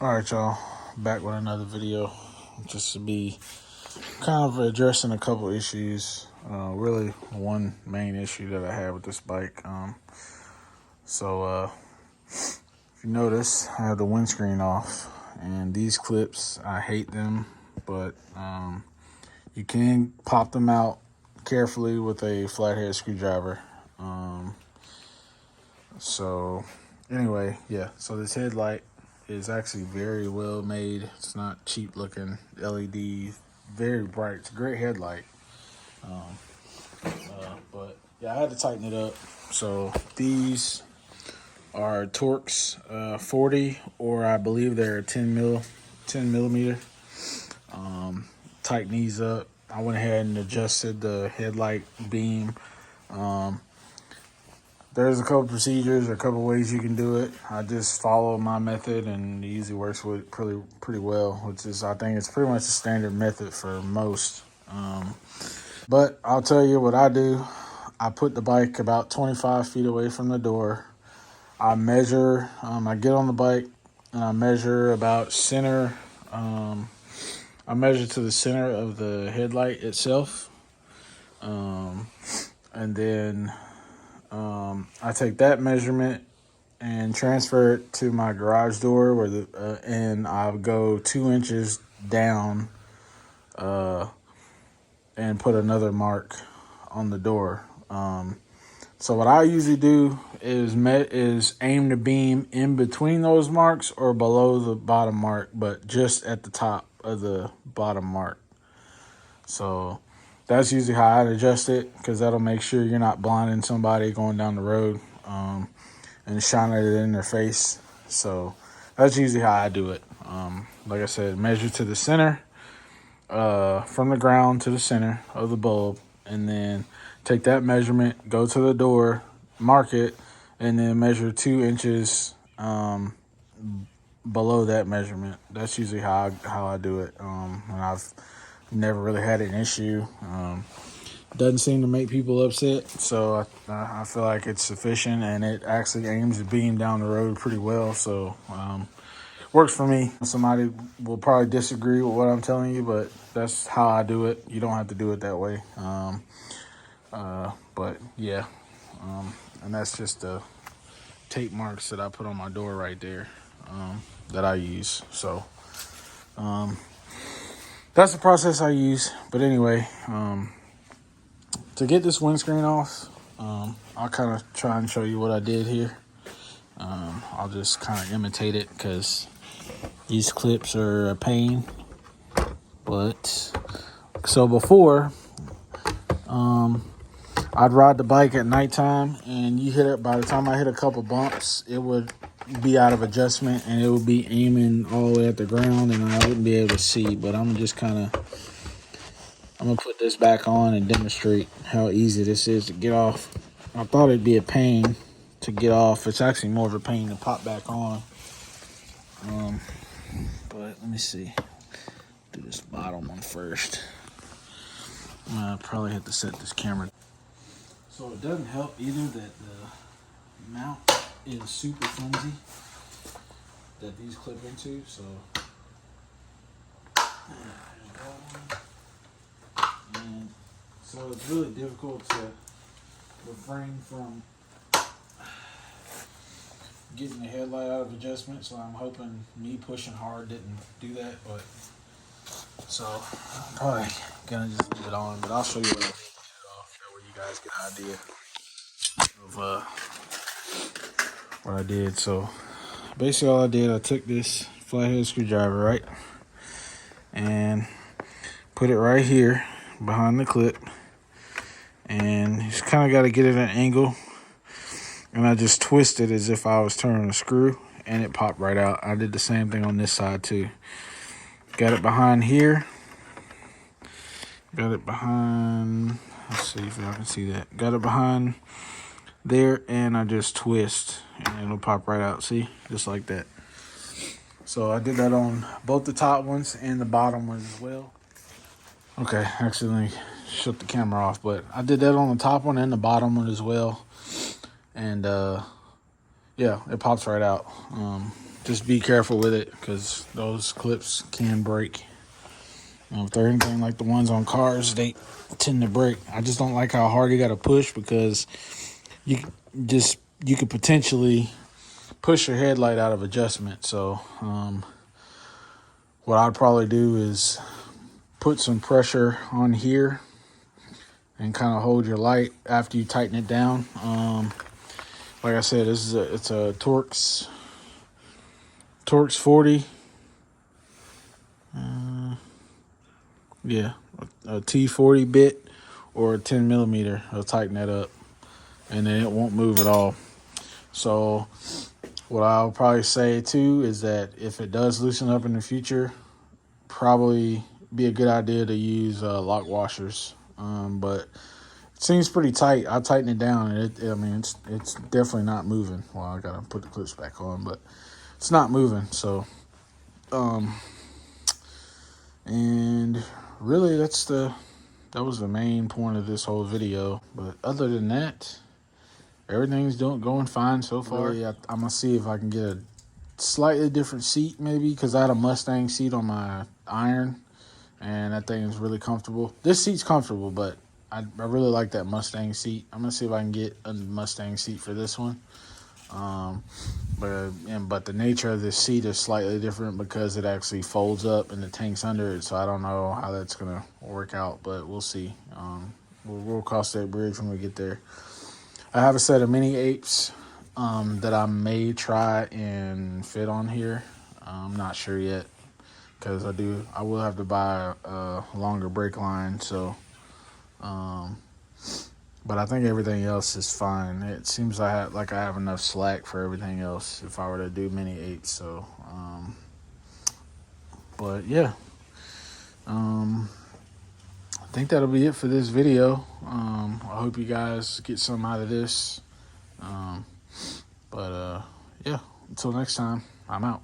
All right, y'all, back with another video. Just to be kind of addressing a couple issues. Really, one main issue that I have with this bike. If you notice, I have the windscreen off, and these clips, I hate them, but you can pop them out carefully with a flathead screwdriver. Anyway, yeah. So this headlight is actually very well made. It's not cheap looking LED, very bright. It's a great headlight. But yeah, I had to tighten it up. So these are Torx 40, or I believe they're 10 millimeter. Tighten these up. I went ahead and adjusted the headlight beam. There's a couple procedures, a couple ways you can do it. I just follow my method, and it usually works with pretty well. Which is, I think, it's pretty much the standard method for most. But I'll tell you what I do. I put the bike about 25 feet away from the door. I measure. I get on the bike and I measure about center. I measure to the center of the headlight itself, and then I take that measurement and transfer it to my garage door, and I'll go 2 inches down, and put another mark on the door. So what I usually do is aim the beam in between those marks or below the bottom mark, but just at the top of the bottom mark. So that's usually how I adjust it, because that'll make sure you're not blinding somebody going down the road and shining it in their face. So that's usually how I do it. Like I said, measure to the center, from the ground to the center of the bulb, and then take that measurement, go to the door, mark it, and then measure 2 inches below that measurement. That's usually how I do it. And I've never really had an issue. Doesn't seem to make people upset, so I feel like it's sufficient, and it actually aims the beam down the road pretty well. So works for me. Somebody will probably disagree with what I'm telling you, but that's how I do it. You don't have to do it that way. But yeah, and that's just the tape marks that I put on my door right there, that I use. So that's the process I use. But anyway, to get this windscreen off, I'll kind of try and show you what I did here. I'll just kind of imitate it, because these clips are a pain. But so before, I'd ride the bike at nighttime, and by the time I hit a couple bumps, it would be out of adjustment, and it would be aiming all the way at the ground, and I wouldn't be able to see. But I'm gonna put this back on and demonstrate how easy this is to get off. I thought it'd be a pain to get off. It's actually more of a pain to pop back on. But let me see. Do this bottom one first. I'm gonna probably have to set this camera. So it doesn't help either that the mount is super flimsy that these clip into. So and so it's really difficult to refrain from getting the headlight out of adjustment. So I'm hoping me pushing hard didn't do that, but so I'm probably gonna just leave it on. But I'll show you what I did to get it off. That way you guys get an idea of what I did. So basically all I did, I took this flathead screwdriver, right, and put it right here behind the clip, and you just kind of got to get it at an angle, and I just twisted as if I was turning a screw, and it popped right out. I did the same thing on this side too. Got it behind here. Got it behind, let's see if y'all can see that. Got it behind there, and I just twist, and it'll pop right out. See, just like that. So I did that on both the top ones and the bottom ones as well. Okay, actually, let me shut the camera off, but I did that on the top one and the bottom one as well. And yeah, it pops right out. just be careful with it because those clips can break. If they're anything like the ones on cars, they tend to break. I just don't like how hard you got to push because you could potentially push your headlight out of adjustment. So what I'd probably do is put some pressure on here and kind of hold your light after you tighten it down. Like I said, it's a Torx 40. Yeah, a T40 bit or a 10 millimeter. I'll tighten that up, and then it won't move at all. So what I'll probably say too is that if it does loosen up in the future, probably be a good idea to use lock washers. But it seems pretty tight. I tighten it down, and I mean, it's definitely not moving. Well, I gotta put the clips back on, but it's not moving. So, and really, that was the main point of this whole video. But other than that, everything's going fine so far. Really, I'm gonna see if I can get a slightly different seat, maybe, because I had a Mustang seat on my iron, and that thing is really comfortable. This seat's comfortable, but I really like that Mustang seat. I'm gonna see if I can get a Mustang seat for this one. But the nature of this seat is slightly different because it actually folds up and the tank's under it. So I don't know how that's gonna work out, but we'll see. We'll cross that bridge when we get there. I have a set of mini apes that I may try and fit on here. I'm not sure yet because I will have to buy a longer brake line. So, but I think everything else is fine. It seems I have enough slack for everything else if I were to do mini eights. So, but yeah, I think that'll be it for this video. I hope you guys get something out of this. Yeah, until next time, I'm out.